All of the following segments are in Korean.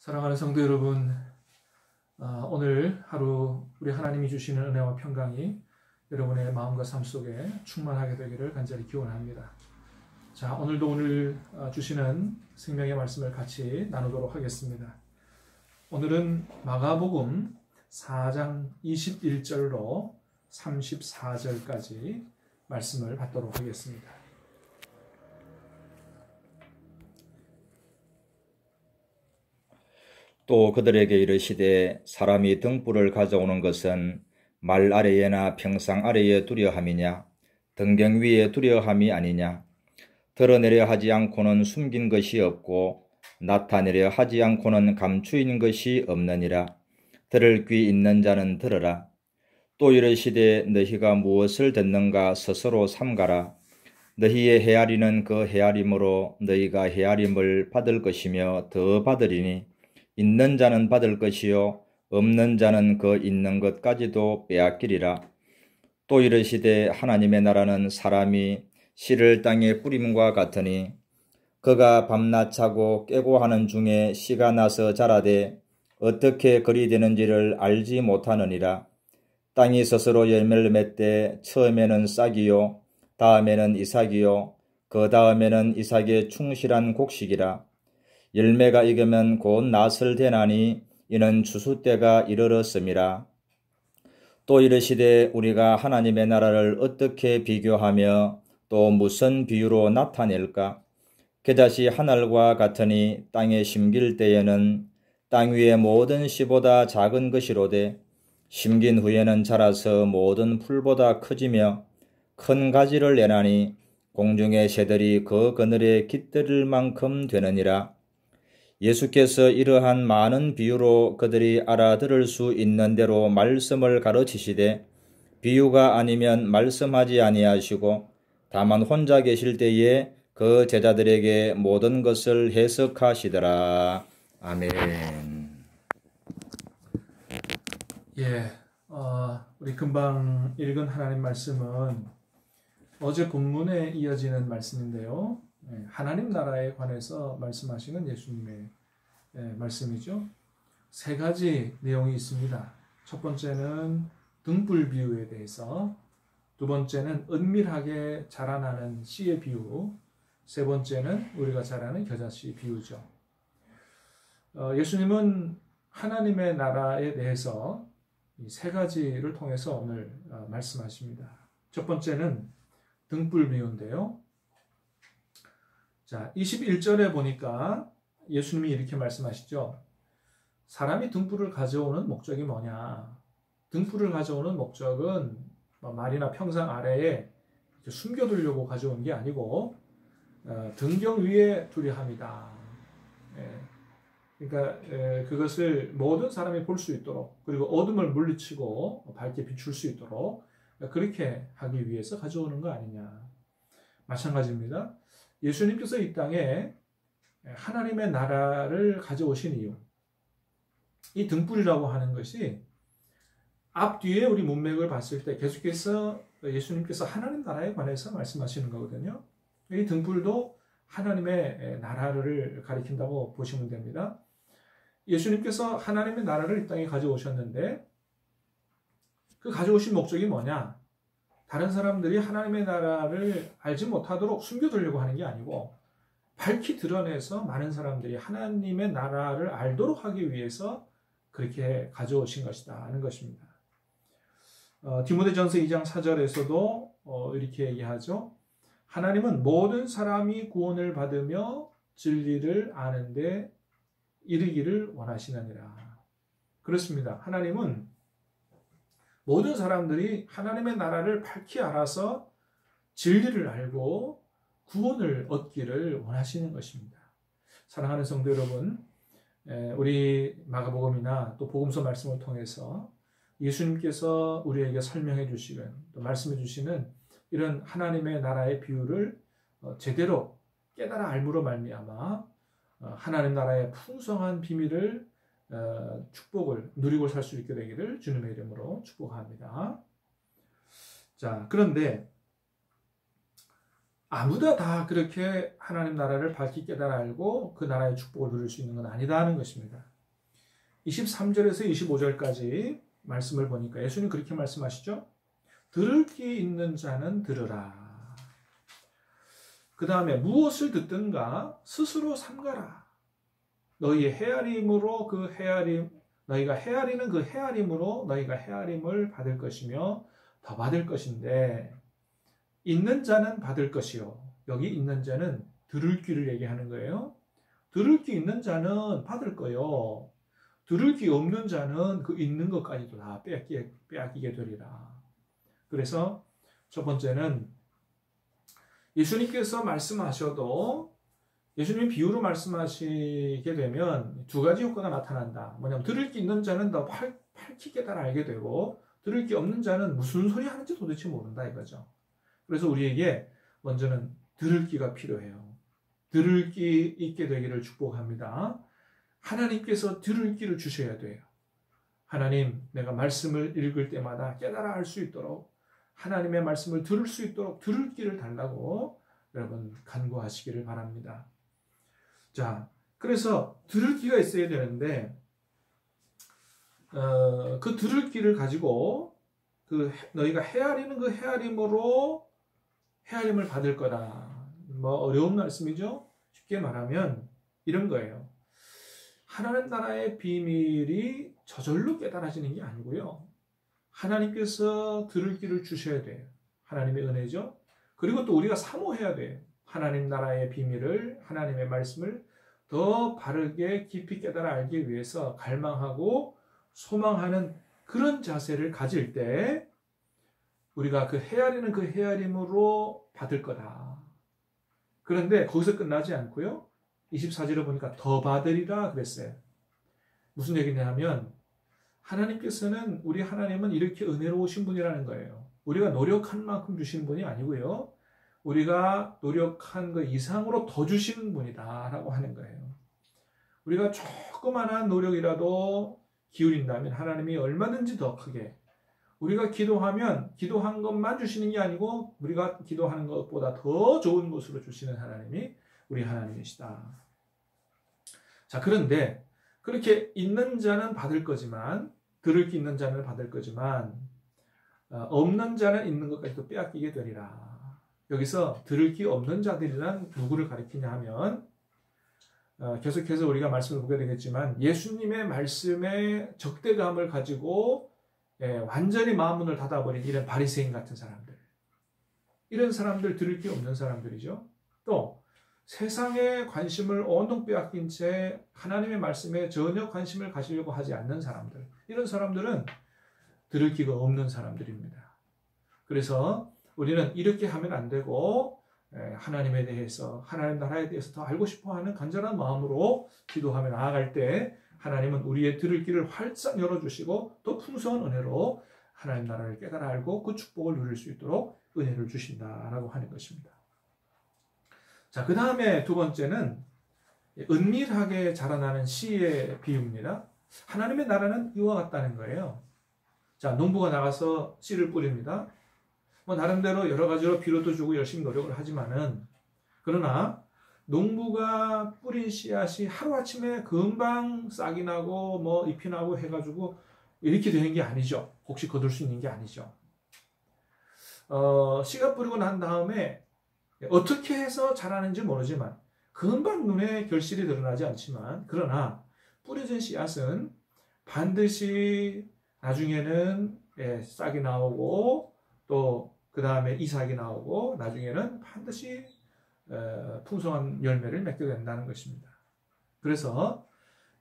사랑하는 성도 여러분, 오늘 하루 우리 하나님이 주시는 은혜와 평강이 여러분의 마음과 삶 속에 충만하게 되기를 간절히 기원합니다. 자, 오늘 주시는 생명의 말씀을 같이 나누도록 하겠습니다. 오늘은 마가복음 4장 21절로 34절까지 말씀을 받도록 하겠습니다. 또 그들에게 이르시되 사람이 등불을 가져오는 것은 말 아래에나 평상 아래에 두려함이냐 등경 위에 두려함이 아니냐. 드러내려 하지 않고는 숨긴 것이 없고 나타내려 하지 않고는 감추인 것이 없느니라. 들을 귀 있는 자는 들으라. 또 이르시되 너희가 무엇을 듣는가 스스로 삼가라. 너희의 헤아리는 그 헤아림으로 너희가 헤아림을 받을 것이며 더 받으리니 있는 자는 받을 것이요 없는 자는 그 있는 것까지도 빼앗기리라. 또 이르시되 하나님의 나라는 사람이 씨를 땅에 뿌림과 같으니 그가 밤낮 자고 깨고 하는 중에 씨가 나서 자라되 어떻게 그리 되는지를 알지 못하느니라. 땅이 스스로 열매를 맺되 처음에는 싹이요 다음에는 이삭이요 그 다음에는 이삭의 충실한 곡식이라. 열매가 익으면 곧 낫을 대나니 이는 추수 때가 이르렀음이라. 또 이르시되 우리가 하나님의 나라를 어떻게 비교하며 또 무슨 비유로 나타낼까? 겨자씨 한 알과 같으니 땅에 심길 때에는 땅 위의 모든 씨보다 작은 것이로되 심긴 후에는 자라서 모든 풀보다 커지며 큰 가지를 내나니 공중의 새들이 그 그늘에 깃들일 만큼 되느니라. 예수께서 이러한 많은 비유로 그들이 알아들을 수 있는 대로 말씀을 가르치시되 비유가 아니면 말씀하지 아니하시고 다만 혼자 계실 때에 그 제자들에게 모든 것을 해석하시더라. 아멘. 우리 금방 읽은 하나님 말씀은 어제 본문에 이어지는 말씀인데요. 하나님 나라에 관해서 말씀하시는 예수님의 말씀이죠. 세 가지 내용이 있습니다. 첫 번째는 등불 비유에 대해서, 두 번째는 은밀하게 자라나는 씨의 비유, 세 번째는 우리가 잘 아는 겨자씨 비유죠. 예수님은 하나님의 나라에 대해서 이 세 가지를 통해서 오늘 말씀하십니다. 첫 번째는 등불 비유인데요. 자, 21절에 보니까 예수님이 이렇게 말씀하시죠. 사람이 등불을 가져오는 목적이 뭐냐? 등불을 가져오는 목적은 말이나 평상 아래에 숨겨두려고 가져온 게 아니고 등경 위에 두려 함이다. 그러니까 그것을 모든 사람이 볼 수 있도록, 그리고 어둠을 물리치고 밝게 비출 수 있도록 그렇게 하기 위해서 가져오는 거 아니냐. 마찬가지입니다. 예수님께서 이 땅에 하나님의 나라를 가져오신 이유, 이 등불이라고 하는 것이 앞뒤에 우리 문맥을 봤을 때 계속해서 예수님께서 하나님 나라에 관해서 말씀하시는 거거든요. 이 등불도 하나님의 나라를 가리킨다고 보시면 됩니다. 예수님께서 하나님의 나라를 이 땅에 가져오셨는데 그 가져오신 목적이 뭐냐? 다른 사람들이 하나님의 나라를 알지 못하도록 숨겨두려고 하는 게 아니고 밝히 드러내서 많은 사람들이 하나님의 나라를 알도록 하기 위해서 그렇게 가져오신 것이다 하는 것입니다. 디모데전서 2장 4절에서도 이렇게 얘기하죠. 하나님은 모든 사람이 구원을 받으며 진리를 아는데 이르기를 원하시느니라. 그렇습니다. 하나님은 모든 사람들이 하나님의 나라를 밝히 알아서 진리를 알고 구원을 얻기를 원하시는 것입니다. 사랑하는 성도 여러분, 우리 마가복음이나 또 복음서 말씀을 통해서 예수님께서 우리에게 설명해 주시는, 또 말씀해 주시는 이런 하나님의 나라의 비유를 제대로 깨달아 알므로 말미암아 하나님 나라의 풍성한 비밀을 축복을 누리고 살 수 있게 되기를 주님의 이름으로 축복합니다. 자, 그런데 아무나 다 그렇게 하나님 나라를 밝히 깨달아 알고 그 나라의 축복을 누릴 수 있는 건 아니다 하는 것입니다. 23절에서 25절까지 말씀을 보니까 예수님 그렇게 말씀하시죠. 들을 귀 있는 자는 들으라. 그 다음에 무엇을 듣든가 스스로 삼가라. 너희의 헤아림으로 너희가 헤아리는 그 헤아림으로 너희가 헤아림을 받을 것이며 더 받을 것인데 있는 자는 받을 것이요. 여기 있는 자는 들을 귀를 얘기하는 거예요. 들을 귀 있는 자는 받을 거요. 들을 귀 없는 자는 그 있는 것까지도 다 빼앗기게 되리라. 그래서 첫 번째는 예수님께서 말씀하셔도 예수님 비유로 말씀하시게 되면 두 가지 효과가 나타난다. 뭐냐면 들을 귀 있는 자는 더 밝히 깨달아 알게 되고 들을 귀 없는 자는 무슨 소리 하는지 도대체 모른다 이거죠. 그래서 우리에게 먼저는 들을 귀가 필요해요. 들을 귀 있게 되기를 축복합니다. 하나님께서 들을 귀를 주셔야 돼요. 하나님, 내가 말씀을 읽을 때마다 깨달아 알 수 있도록 하나님의 말씀을 들을 수 있도록 들을 귀를 달라고 여러분 간구하시기를 바랍니다. 자, 그래서 들을 귀가 있어야 되는데 그 들을 귀를 가지고 너희가 헤아리는 그 헤아림으로 헤아림을 받을 거다. 뭐 어려운 말씀이죠. 쉽게 말하면 이런 거예요. 하나님 나라의 비밀이 저절로 깨달아지는 게 아니고요. 하나님께서 들을 귀를 주셔야 돼요. 하나님의 은혜죠. 그리고 또 우리가 사모해야 돼요. 하나님 나라의 비밀을, 하나님의 말씀을 더 바르게 깊이 깨달아 알기 위해서 갈망하고 소망하는 그런 자세를 가질 때 우리가 그 헤아리는 그 헤아림으로 받을 거다. 그런데 거기서 끝나지 않고요. 24절에 보니까 더 받으리라 그랬어요. 무슨 얘기냐면 하나님께서는 우리 하나님은 이렇게 은혜로우신 분이라는 거예요. 우리가 노력한 만큼 주시는 분이 아니고요. 우리가 노력한 것 이상으로 더 주시는 분이다라고 하는 거예요. 우리가 조그마한 노력이라도 기울인다면 하나님이 얼마든지 더 크게 우리가 기도한 것만 주시는 게 아니고 우리가 기도하는 것보다 더 좋은 것으로 주시는 하나님이 우리 하나님이시다. 자, 그런데 그렇게 있는 자는 받을 거지만 들을 귀 있는 자는 받을 거지만 없는 자는 있는 것까지도 빼앗기게 되리라. 여기서 들을 귀 없는 자들이란 누구를 가리키냐 하면 계속해서 우리가 말씀을 보게 되겠지만 예수님의 말씀에 적대감을 가지고 완전히 마음문을 닫아버린 이런 바리새인 같은 사람들, 이런 사람들 들을 귀 없는 사람들이죠. 또 세상에 관심을 온통 빼앗긴 채 하나님의 말씀에 전혀 관심을 가지려고 하지 않는 사람들, 이런 사람들은 들을 귀가 없는 사람들입니다. 그래서 우리는 이렇게 하면 안 되고 하나님에 대해서, 하나님 나라에 대해서 더 알고 싶어하는 간절한 마음으로 기도하며 나아갈 때 하나님은 우리의 들을 귀를 활짝 열어주시고 또 풍성한 은혜로 하나님 나라를 깨달아 알고 그 축복을 누릴 수 있도록 은혜를 주신다라고 하는 것입니다. 자, 그 다음에 두 번째는 은밀하게 자라나는 씨의 비유입니다. 하나님의 나라는 이와 같다는 거예요. 자, 농부가 나가서 씨를 뿌립니다. 뭐 나름대로 여러 가지로 비료도 주고 열심히 노력을 하지만은 그러나 농부가 뿌린 씨앗이 하루아침에 금방 싹이 나고 뭐 잎이 나고 해가지고 이렇게 되는 게 아니죠. 혹시 거둘 수 있는 게 아니죠. 씨가 뿌리고 난 다음에 어떻게 해서 자라는지 모르지만 금방 눈에 결실이 드러나지 않지만 그러나 뿌려진 씨앗은 반드시 나중에는 싹이 나오고 또 그 다음에 이삭이 나오고 나중에는 반드시 풍성한 열매를 맺게 된다는 것입니다. 그래서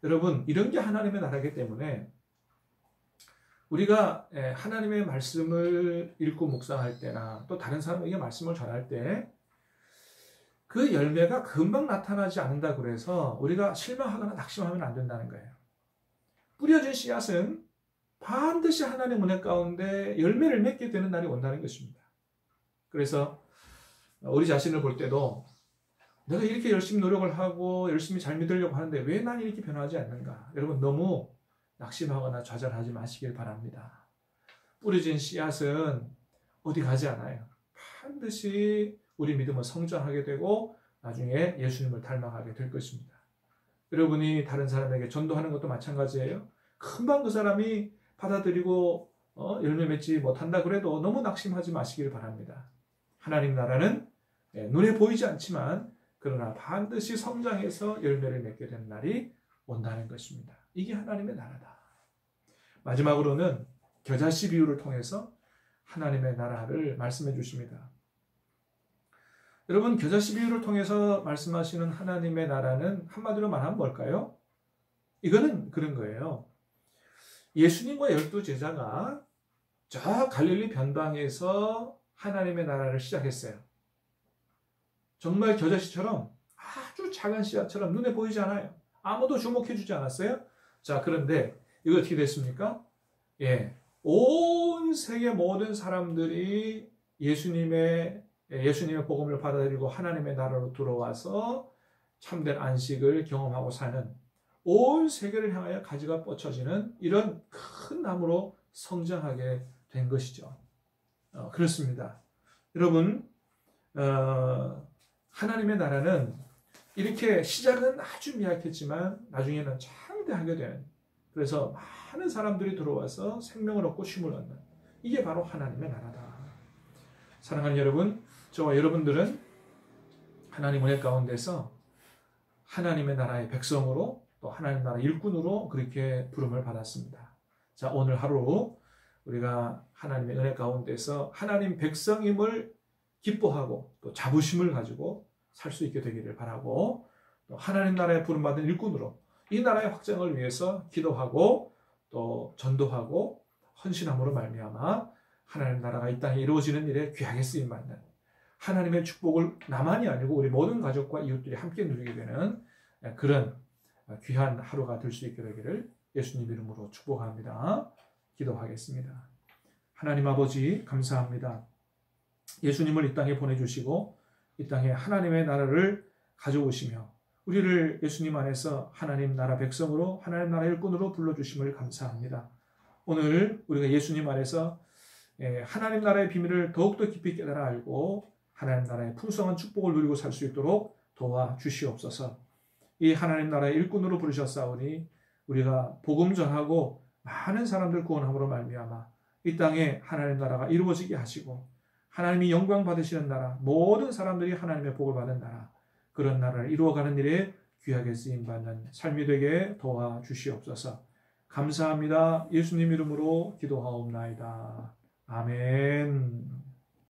여러분 이런 게 하나님의 나라이기 때문에 우리가 하나님의 말씀을 읽고 묵상할 때나 또 다른 사람에게 말씀을 전할 때 그 열매가 금방 나타나지 않는다고 해서 우리가 실망하거나 낙심하면 안 된다는 거예요. 뿌려진 씨앗은 반드시 하나님의 은혜 가운데 열매를 맺게 되는 날이 온다는 것입니다. 그래서 우리 자신을 볼 때도 내가 이렇게 열심히 노력을 하고 열심히 잘 믿으려고 하는데 왜 난 이렇게 변하지 않는가? 여러분 너무 낙심하거나 좌절하지 마시길 바랍니다. 뿌려진 씨앗은 어디 가지 않아요. 반드시 우리 믿음은 성장하게 되고 나중에 예수님을 닮아가게 될 것입니다. 여러분이 다른 사람에게 전도하는 것도 마찬가지예요. 금방 그 사람이 받아들이고 열매 맺지 못한다 그래도 너무 낙심하지 마시길 바랍니다. 하나님 나라는 눈에 보이지 않지만 그러나 반드시 성장해서 열매를 맺게 되는 날이 온다는 것입니다. 이게 하나님의 나라다. 마지막으로는 겨자씨 비유를 통해서 하나님의 나라를 말씀해 주십니다. 여러분, 겨자씨 비유를 통해서 말씀하시는 하나님의 나라는 한마디로 말하면 뭘까요? 이거는 그런 거예요. 예수님과 12제자가 저 갈릴리 변방에서 하나님의 나라를 시작했어요. 정말 겨자씨처럼 아주 작은 씨앗처럼 눈에 보이지 않아요. 아무도 주목해 주지 않았어요. 자, 그런데 이거 어떻게 됐습니까? 온 세계 모든 사람들이 예수님의 복음을 받아들이고 하나님의 나라로 들어와서 참된 안식을 경험하고 사는, 온 세계를 향하여 가지가 뻗쳐지는 이런 큰 나무로 성장하게 된 것이죠. 그렇습니다. 여러분, 하나님의 나라는 이렇게 시작은 아주 미약했지만 나중에는 창대하게 되는, 그래서 많은 사람들이 들어와서 생명을 얻고 쉼을 얻는, 이게 바로 하나님의 나라다. 사랑하는 여러분, 저와 여러분들은 하나님 은혜 가운데서 하나님의 나라의 백성으로, 또 하나님 나라 일꾼으로 그렇게 부름을 받았습니다. 자, 오늘 하루 우리가 하나님의 은혜 가운데서 하나님 백성임을 기뻐하고 또 자부심을 가지고 살 수 있게 되기를 바라고, 또 하나님 나라에 부름받은 일꾼으로 이 나라의 확장을 위해서 기도하고 또 전도하고 헌신함으로 말미암아 하나님 나라가 이 땅에 이루어지는 일에 귀하게 쓰임받는, 하나님의 축복을 나만이 아니고 우리 모든 가족과 이웃들이 함께 누리게 되는 그런 귀한 하루가 될 수 있게 되기를 예수님 이름으로 축복합니다. 기도하겠습니다. 하나님 아버지, 감사합니다. 예수님을 이 땅에 보내주시고 이 땅에 하나님의 나라를 가져오시며 우리를 예수님 안에서 하나님 나라 백성으로, 하나님 나라 일꾼으로 불러주심을 감사합니다. 오늘 우리가 예수님 안에서 하나님 나라의 비밀을 더욱더 깊이 깨달아 알고 하나님 나라의 풍성한 축복을 누리고 살 수 있도록 도와주시옵소서. 이 하나님 나라의 일꾼으로 부르셨사오니 우리가 복음 전하고 많은 사람들 구원함으로 말미암아 이 땅에 하나님 나라가 이루어지게 하시고 하나님이 영광 받으시는 나라, 모든 사람들이 하나님의 복을 받는 나라, 그런 나라를 이루어가는 일에 귀하게 쓰임받는 삶이 되게 도와주시옵소서. 감사합니다. 예수님 이름으로 기도하옵나이다. 아멘.